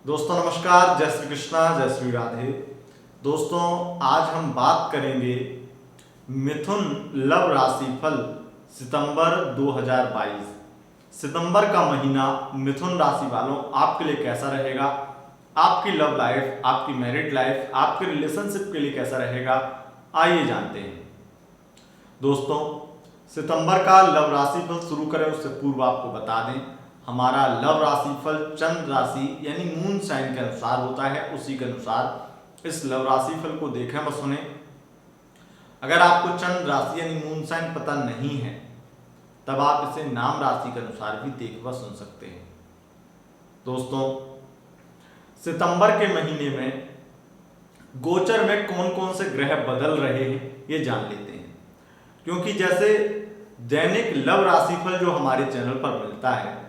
दोस्तों नमस्कार, जय श्री कृष्णा, जय श्री राधे। दोस्तों आज हम बात करेंगे मिथुन लव राशिफल सितंबर 2022। सितंबर का महीना मिथुन राशि वालों आपके लिए कैसा रहेगा, आपकी लव लाइफ, आपकी मैरिड लाइफ, आपके रिलेशनशिप के लिए कैसा रहेगा, आइए जानते हैं। दोस्तों सितंबर का लव राशिफल शुरू करें उससे पूर्व आपको बता दें, हमारा लव राशिफल चंद्र राशि यानी मून साइन के अनुसार होता है। उसी के अनुसार इस लव राशिफल को देखें व सुने। अगर आपको चंद्र राशि यानी मून साइन पता नहीं है तब आप इसे नाम राशि के अनुसार भी देख व सुन सकते हैं। दोस्तों सितंबर के महीने में गोचर में कौन कौन से ग्रह बदल रहे हैं ये जान लेते हैं, क्योंकि जैसे दैनिक लव राशिफल जो हमारे चैनल पर मिलता है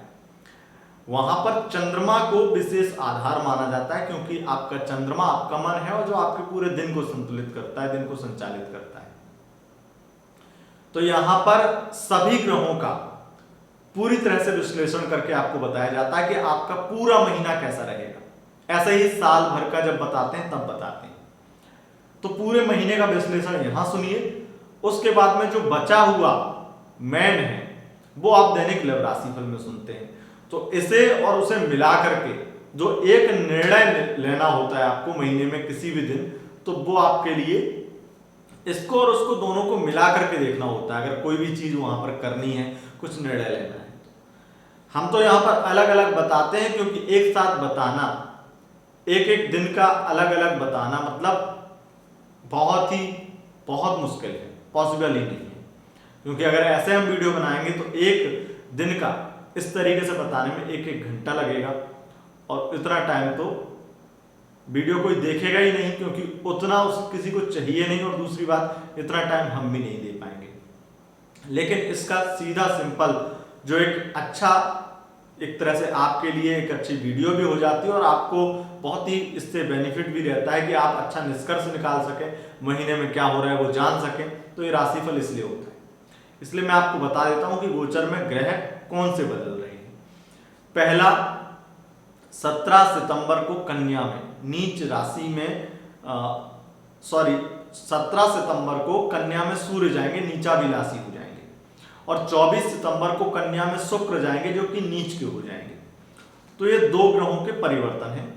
वहां पर चंद्रमा को विशेष आधार माना जाता है, क्योंकि आपका चंद्रमा आपका मन है और जो आपके पूरे दिन को संतुलित करता है, दिन को संचालित करता है। तो यहां पर सभी ग्रहों का पूरी तरह से विश्लेषण करके आपको बताया जाता है कि आपका पूरा महीना कैसा रहेगा। ऐसे ही साल भर का जब बताते हैं तब बताते हैं। तो पूरे महीने का विश्लेषण यहां सुनिए, उसके बाद में जो बचा हुआ मैन है वो आप दैनिक लव राशिफल में सुनते हैं। तो इसे और उसे मिला करके जो एक निर्णय लेना होता है आपको महीने में किसी भी दिन, तो वो आपके लिए इसको और उसको दोनों को मिला करके देखना होता है। अगर कोई भी चीज वहां पर करनी है, कुछ निर्णय लेना है, तो हम तो यहां पर अलग अलग बताते हैं, क्योंकि एक साथ बताना, एक एक दिन का अलग अलग बताना मतलब बहुत मुश्किल है, पॉसिबल ही नहीं है। क्योंकि अगर ऐसे हम वीडियो बनाएंगे तो एक दिन का इस तरीके से बताने में एक एक घंटा लगेगा और इतना टाइम तो वीडियो कोई देखेगा ही नहीं, क्योंकि उतना किसी को चाहिए नहीं, और दूसरी बात इतना टाइम हम भी नहीं दे पाएंगे। लेकिन इसका सीधा सिंपल जो एक अच्छा, एक तरह से आपके लिए एक अच्छी वीडियो भी हो जाती है और आपको बहुत ही इससे बेनिफिट भी रहता है कि आप अच्छा निष्कर्ष निकाल सकें, महीने में क्या हो रहा है वो जान सकें। तो ये राशिफल इसलिए होता है। इसलिए मैं आपको बता देता हूं कि गोचर में ग्रह कौन से बदल रहे हैं। पहला 17 सितंबर को कन्या में नीच राशि में 17 सितंबर को कन्या में सूर्य जाएंगे, नीचा विलासी हो जाएंगे, और 24 सितंबर को कन्या में शुक्र जाएंगे जो कि नीच के हो जाएंगे। तो ये दो ग्रहों के परिवर्तन हैं,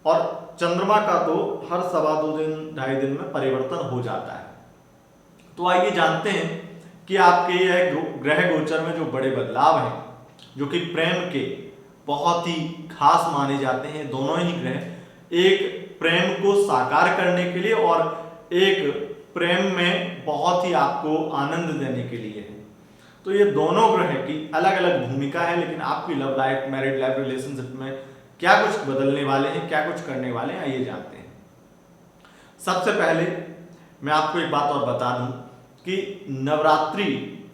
और चंद्रमा का तो हर सवा दो दिन 2.5 दिन में परिवर्तन हो जाता है। तो आइए जानते हैं कि आपके यह ग्रह गोचर में जो बड़े बदलाव हैं, जो कि प्रेम के बहुत ही खास माने जाते हैं। दोनों ही ग्रह एक प्रेम को साकार करने के लिए और एक प्रेम में बहुत ही आपको आनंद देने के लिए है। तो ये दोनों ग्रह की अलग अलग भूमिका है, लेकिन आपकी love life, married life, relationship में क्या कुछ बदलने वाले हैं, क्या कुछ करने वाले हैं, आइए जानते हैं। सबसे पहले मैं आपको एक बात और बता दूं कि नवरात्रि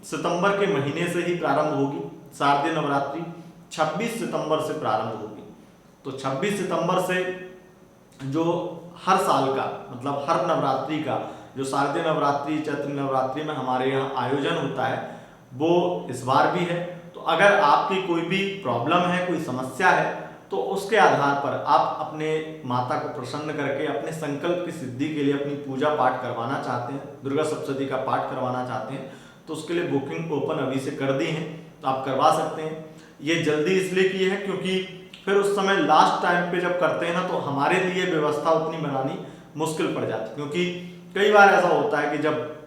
सितंबर के महीने से ही प्रारंभ होगी। शारदीय नवरात्रि 26 सितंबर से प्रारंभ होगी। तो 26 सितंबर से जो हर साल का मतलब हर नवरात्रि का जो शारदीय नवरात्रि, चैत्र नवरात्रि में हमारे यहाँ आयोजन होता है वो इस बार भी है। तो अगर आपकी कोई भी प्रॉब्लम है, कोई समस्या है, तो उसके आधार पर आप अपने माता को प्रसन्न करके अपने संकल्प की सिद्धि के लिए अपनी पूजा पाठ करवाना चाहते हैं, दुर्गा सप्तशती का पाठ करवाना चाहते हैं, तो उसके लिए बुकिंग ओपन अभी से कर दी है, तो आप करवा सकते हैं। ये जल्दी इसलिए की है क्योंकि फिर उस समय लास्ट टाइम पे जब करते हैं ना, तो हमारे लिए व्यवस्था उतनी बनानी मुश्किल पड़ जाती है। क्योंकि कई बार ऐसा होता है कि जब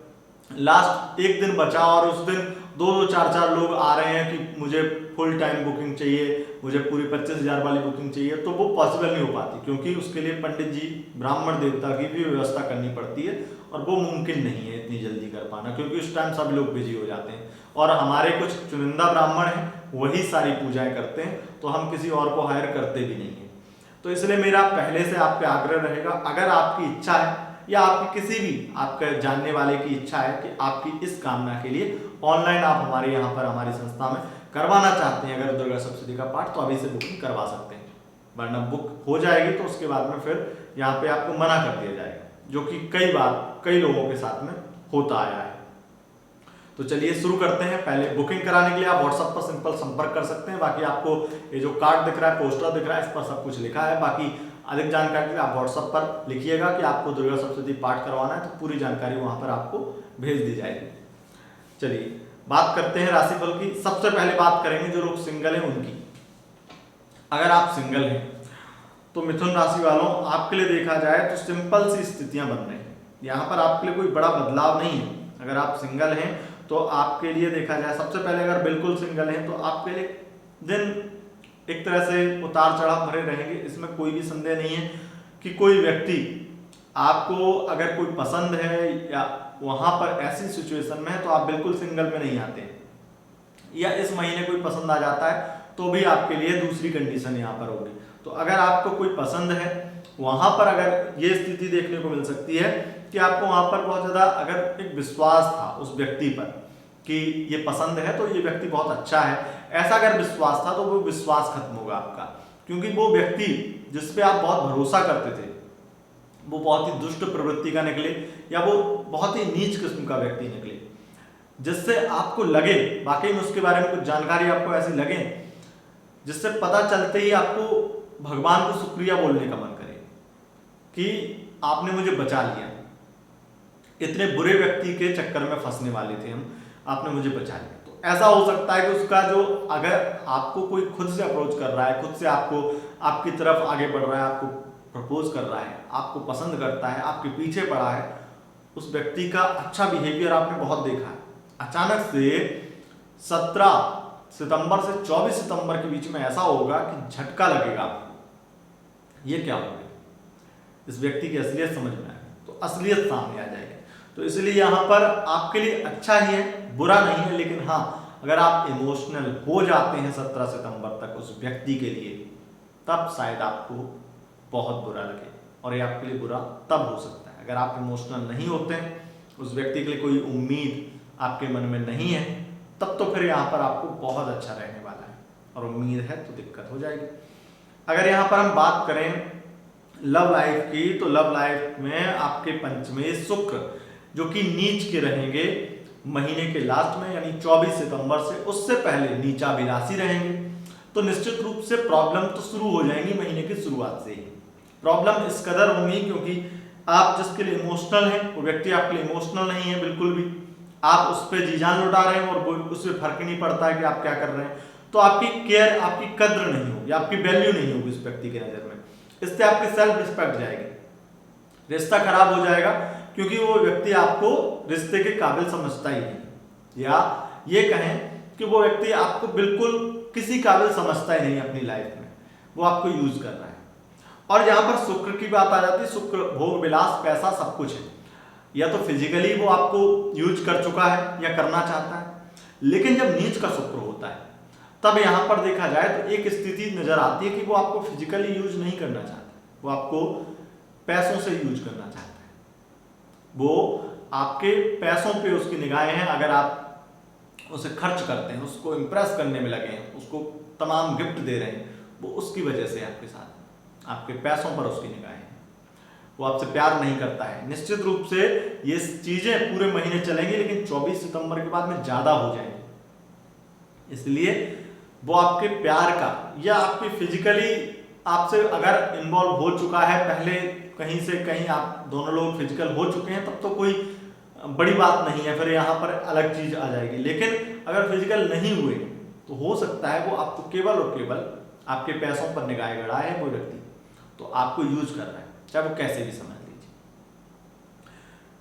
लास्ट एक दिन बचा और उस दिन 2-2, 4-4 लोग आ रहे हैं कि मुझे फुल टाइम बुकिंग चाहिए, मुझे पूरी 25,000 वाली बुकिंग चाहिए, तो वो पॉसिबल नहीं हो पाती, क्योंकि उसके लिए पंडित जी, ब्राह्मण देवता की भी व्यवस्था करनी पड़ती है, और वो मुमकिन नहीं है इतनी जल्दी कर पाना, क्योंकि उस टाइम सब लोग बिजी हो जाते हैं। और हमारे कुछ चुनिंदा ब्राह्मण हैं, वही सारी पूजाएं करते हैं, तो हम किसी और को हायर करते भी नहीं है। तो इसलिए मेरा पहले से आपका आग्रह रहेगा, अगर आपकी इच्छा है या आपकी किसी भी आपके जानने वाले की इच्छा है कि आपकी इस कामना के लिए ऑनलाइन आप हमारे यहाँ पर हमारी संस्था में करवाना चाहते हैं अगर दुर्गा सप्तशती का पाठ, तो अभी से बुकिंग करवा सकते हैं। वरना बुक हो जाएगी तो उसके बाद में फिर यहाँ पे आपको मना कर दिया जाएगा, जो कि कई बार कई लोगों के साथ में होता आया है। तो चलिए शुरू करते हैं। पहले बुकिंग कराने के लिए आप व्हाट्सएप पर सिंपल संपर्क कर सकते हैं। बाकी आपको ये जो कार्ड दिख रहा है, पोस्टर दिख रहा है, इस पर सब कुछ लिखा है। बाकी अधिक जानकारी के लिए आप व्हाट्सएप पर लिखिएगा कि आपको दुर्गा सप्तशती पाठ करवाना है, तो पूरी जानकारी वहां पर आपको भेज दी जाएगी। चलिए बात करते हैं राशिफल की। सबसे पहले बात करेंगे जो लोग सिंगल हैं उनकी। अगर आप सिंगल हैं तो मिथुन राशि वालों, आपके लिए देखा जाए तो सिंपल सी स्थितियां बन रही हैं। यहाँ पर आपके लिए कोई बड़ा बदलाव नहीं है। अगर आप सिंगल हैं तो आपके लिए देखा जाए, सबसे पहले अगर बिल्कुल सिंगल हैं तो आपके लिए दिन एक तरह से उतार चढ़ाव भरे रहेंगे। इसमें कोई भी संदेह नहीं है कि कोई व्यक्ति आपको अगर कोई पसंद है या वहां पर ऐसी सिचुएशन में है तो आप बिल्कुल सिंगल में नहीं आते, या इस महीने कोई पसंद आ जाता है तो भी आपके लिए दूसरी कंडीशन यहाँ पर होगी। तो अगर आपको कोई पसंद है, वहां पर अगर ये स्थिति देखने को मिल सकती है कि आपको वहां पर बहुत ज्यादा अगर एक विश्वास था उस व्यक्ति पर कि ये पसंद है तो ये व्यक्ति बहुत अच्छा है, ऐसा अगर विश्वास था तो वो विश्वास खत्म होगा आपका। क्योंकि वो व्यक्ति जिसपे आप बहुत भरोसा करते थे वो बहुत ही दुष्ट प्रवृत्ति का निकले, या वो बहुत ही नीच किस्म का व्यक्ति निकले, जिससे आपको लगे वाकई में उसके बारे में कुछ जानकारी आपको ऐसी लगे जिससे पता चलते ही आपको भगवान को शुक्रिया बोलने का मन करे कि आपने मुझे बचा लिया। इतने बुरे व्यक्ति के चक्कर में फंसने वाले थे हम, आपने मुझे बचा लिया। तो ऐसा हो सकता है कि उसका जो, अगर आपको कोई खुद से अप्रोच कर रहा है, खुद से आपको आपकी तरफ आगे बढ़ रहा है, आपको प्रपोज कर रहा है, आपको पसंद करता है, आपके पीछे पड़ा है, उस व्यक्ति का अच्छा बिहेवियर आपने बहुत देखा है। अचानक से 17 सितंबर से 24 सितंबर के बीच में ऐसा होगा कि झटका लगेगा आपको। ये क्या होगा, इस व्यक्ति की असलियत समझ में आएगी, तो असलियत सामने आ जाएगी। तो इसलिए यहाँ पर आपके लिए अच्छा ही है, बुरा नहीं है। लेकिन हाँ, अगर आप इमोशनल हो जाते हैं 17 सितंबर तक उस व्यक्ति के लिए, तब शायद आपको बहुत बुरा लगे। और ये आपके लिए बुरा तब हो सकता है अगर आप इमोशनल नहीं होते हैं, उस व्यक्ति के लिए कोई उम्मीद आपके मन में नहीं है, तब तो फिर यहाँ पर आपको बहुत अच्छा रहने वाला है। और उम्मीद है तो दिक्कत हो जाएगी। अगर यहाँ पर हम बात करें लव लाइफ की, तो लव लाइफ में आपके पंचमे शुक्र जो कि नीच के रहेंगे महीने के लास्ट में, यानी 24 सितंबर से, उससे पहले नीचा विरासी रहेंगे। तो निश्चित रूप से प्रॉब्लम तो शुरू हो जाएंगी महीने की शुरुआत से ही। प्रॉब्लम इस कदर होंगी क्योंकि आप जिसके लिए इमोशनल हैं वो व्यक्ति आपके लिए इमोशनल नहीं है बिल्कुल भी। आप उस पर जी जान लुटा रहे हैं और उससे फर्क ही नहीं पड़ता है कि आप क्या कर रहे हैं। तो आपकी केयर, आपकी कद्र नहीं होगी, आपकी वैल्यू नहीं होगी इस व्यक्ति के नजर में। इससे आपकी सेल्फ रिस्पेक्ट जाएगी, रिश्ता खराब हो जाएगा, क्योंकि वो व्यक्ति आपको रिश्ते के काबिल समझता ही नहीं, या ये कहें कि वो व्यक्ति आपको बिल्कुल किसी काबिल समझता ही नहीं अपनी लाइफ में, वो आपको यूज कर रहा है। और यहाँ पर शुक्र की बात आ जाती है। शुक्र भोग विलास पैसा सब कुछ है, या तो फिजिकली वो आपको यूज कर चुका है या करना चाहता है। लेकिन जब नीच का शुक्र होता है तब यहाँ पर देखा जाए तो एक स्थिति नजर आती है कि वो आपको फिजिकली यूज नहीं करना चाहता, वो आपको पैसों से यूज करना चाहता है। वो आपके पैसों पे उसकी निगाहें हैं। अगर आप उसे खर्च करते हैं, उसको इंप्रेस करने में लगे हैं, उसको तमाम गिफ्ट दे रहे हैं, वो उसकी वजह से आपके साथ, आपके पैसों पर उसकी निगाहें हैं। वो आपसे प्यार नहीं करता है। निश्चित रूप से ये चीजें पूरे महीने चलेंगी, लेकिन 24 सितंबर के बाद में ज्यादा हो जाएंगी। इसलिए वो आपके प्यार का, या आपके फिजिकली आपसे अगर इन्वॉल्व हो चुका है पहले, कहीं से कहीं आप दोनों लोग फिजिकल हो चुके हैं, तब तो कोई बड़ी बात नहीं है, फिर यहाँ पर अलग चीज आ जाएगी। लेकिन अगर फिजिकल नहीं हुए तो हो सकता है वो आपको केवल और केवल आपके पैसों पर निगाहें गड़ाए है वो व्यक्ति, तो आपको यूज कर रहा है, चाहे वो कैसे भी समझ लीजिए।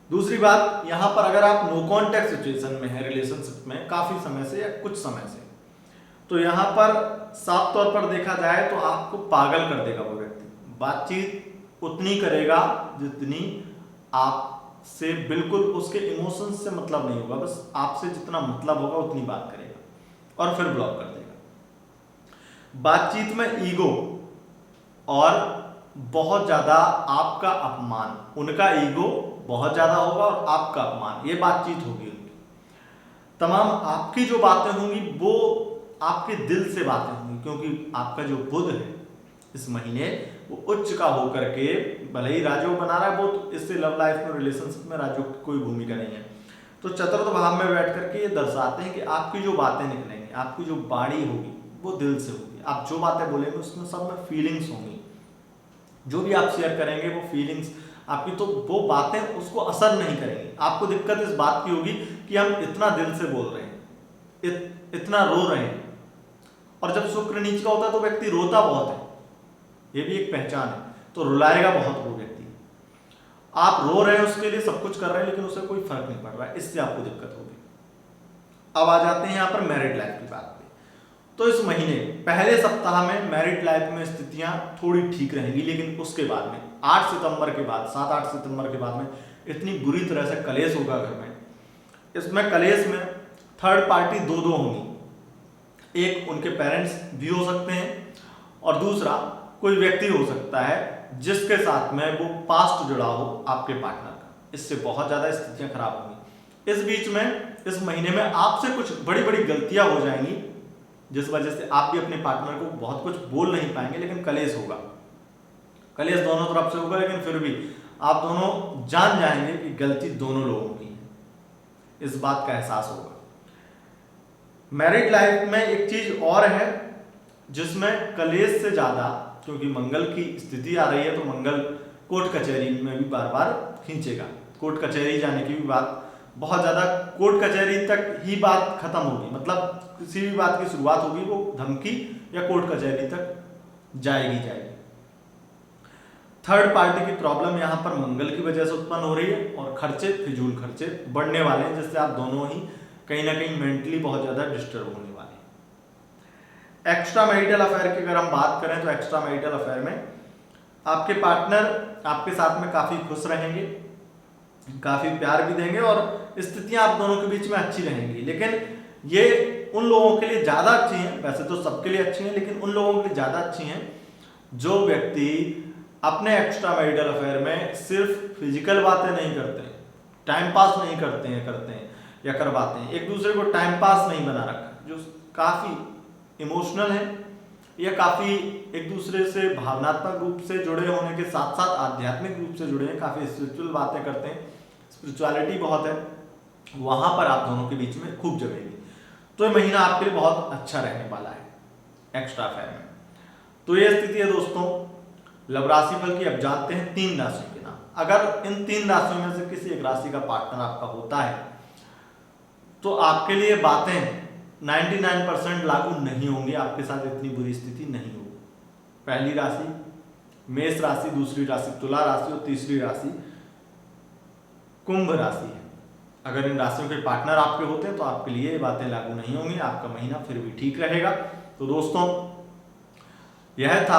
दूसरी बात, यहाँ पर अगर आप नो कॉन्टैक्ट सिचुएशन में है, रिलेशनशिप में काफी समय से या कुछ समय से, तो यहाँ पर साफ तौर पर देखा जाए तो आपको पागल कर देगा वो व्यक्ति। बातचीत उतनी करेगा जितनी आपसे बिल्कुल उसके इमोशंस से मतलब नहीं होगा, बस आपसे जितना मतलब होगा उतनी बात करेगा और फिर ब्लॉक कर देगा। बातचीत में ईगो और बहुत ज्यादा आपका अपमान, उनका ईगो बहुत ज्यादा होगा और आपका अपमान, ये बातचीत होगी उनकी। तमाम आपकी जो बातें होंगी वो आपके दिल से बातें होंगी, क्योंकि आपका जो बुध है इस महीने वो उच्च का होकर के, भले ही राजयोग बना रहा है वो, तो इससे लव लाइफ में, रिलेशनशिप में राजयोग की कोई भूमिका नहीं है। तो चतुर्थ भाव में बैठ करके ये दर्शाते हैं कि आपकी जो बातें निकलेंगी, आपकी जो वाणी होगी वो दिल से होगी। आप जो बातें बोलेंगे उसमें सब में फीलिंग्स होंगी। जो भी आप शेयर करेंगे वो फीलिंग्स आपकी, तो वो बातें उसको असर नहीं करेंगी। आपको दिक्कत इस बात की होगी कि हम इतना दिल से बोल रहे हैं, इतना रो रहे हैं। और जब शुक्र नीच का होता है तो व्यक्ति रोता बहुत है, ये भी एक पहचान है, तो रुलाएगा बहुत वो व्यक्ति। आप रो रहे हैं, उसके लिए सब कुछ कर रहे हैं, लेकिन उसे कोई फर्क नहीं पड़ रहा है, इससे आपको दिक्कत होगी। अब आ जाते हैं यहाँ पर मैरिड लाइफ की बात पे। तो इस महीने पहले सप्ताह में मैरिड लाइफ में स्थितियां थोड़ी ठीक रहेंगी, लेकिन उसके बाद में 8 सितंबर के बाद 7-8 सितंबर के बाद में इतनी बुरी तरह से कलेश होगा घर में। इसमें कलेश में थर्ड पार्टी दो होंगी। एक उनके पेरेंट्स भी हो सकते हैं और दूसरा कोई व्यक्ति हो सकता है जिसके साथ में वो पास्ट जुड़ा हो आपके पार्टनर का। इससे बहुत ज्यादा स्थितियां खराब होंगी। इस बीच में इस महीने में आपसे कुछ बड़ी बड़ी गलतियां हो जाएंगी, जिस वजह से आप भी अपने पार्टनर को बहुत कुछ बोल नहीं पाएंगे, लेकिन कलेश होगा। कलेश दोनों तरफ से होगा, लेकिन फिर भी आप दोनों जान जाएंगे कि गलती दोनों लोगों की है। इस बात का एहसास होगा। मैरिड लाइफ में एक चीज और है जिसमें कलेश से ज्यादा, क्योंकि मंगल की स्थिति आ रही है तो मंगल कोर्ट कचहरी में भी बार बार खींचेगा। कोर्ट कचहरी जाने की भी बात, बहुत ज्यादा कोर्ट कचहरी तक ही बात खत्म होगी, मतलब किसी भी बात की शुरुआत होगी वो धमकी या कोर्ट कचहरी तक जाएगी। थर्ड पार्टी की प्रॉब्लम यहाँ पर मंगल की वजह से उत्पन्न हो रही है और खर्चे, फिजूल खर्चे बढ़ने वाले हैं, जिससे आप दोनों ही कहीं ना कहीं मेंटली बहुत ज्यादा डिस्टर्ब होने वाले हैं। एक्स्ट्रा मैरिटल अफेयर की अगर हम बात करें तो एक्स्ट्रा मैरिटल अफेयर में आपके पार्टनर आपके साथ में काफी खुश रहेंगे, काफी प्यार भी देंगे और स्थितियां आप दोनों के बीच में अच्छी रहेंगी। लेकिन ये उन लोगों के लिए ज्यादा अच्छी हैं, वैसे तो सबके लिए अच्छी हैं, लेकिन उन लोगों के लिए ज्यादा अच्छी हैं जो व्यक्ति अपने एक्स्ट्रा मैरिटल अफेयर में सिर्फ फिजिकल बातें नहीं करते, टाइम पास नहीं करते हैं या करवाते हैं, एक दूसरे को टाइम पास नहीं बना रखा, जो काफी इमोशनल है या काफी एक दूसरे से भावनात्मक रूप से जुड़े होने के साथ साथ आध्यात्मिक रूप से जुड़े हैं, काफी स्पिरिचुअल बातें करते हैं, स्पिरिचुअलिटी बहुत है, वहां पर आप दोनों के बीच में खूब जमेगी। तो ये महीना आपके लिए बहुत अच्छा रहने वाला है एक्स्ट्रा अफेयर में। तो ये स्थिति है दोस्तों लव राशिफल की। अब जानते हैं 3 राशियों के नाम। अगर इन 3 राशियों में से किसी एक राशि का पार्टनर आपका होता है तो आपके लिए बातें 99% लागू नहीं होंगी, आपके साथ इतनी बुरी स्थिति नहीं होगी। पहली राशि मेष राशि, दूसरी राशि तुला राशि और तीसरी राशि कुंभ राशि है। अगर इन राशियों के पार्टनर आपके होते हैं तो आपके लिए ये बातें लागू नहीं होंगी, आपका महीना फिर भी ठीक रहेगा। तो दोस्तों यह था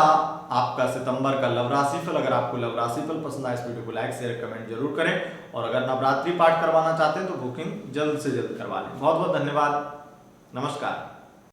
आपका सितंबर का लव राशिफल। अगर आपको लव राशिफल पसंद आए इस वीडियो को लाइक शेयर कमेंट जरूर करें और अगर नवरात्रि पाठ करवाना चाहते हैं तो बुकिंग जल्द से जल्द करवा लें। बहुत बहुत धन्यवाद, नमस्कार।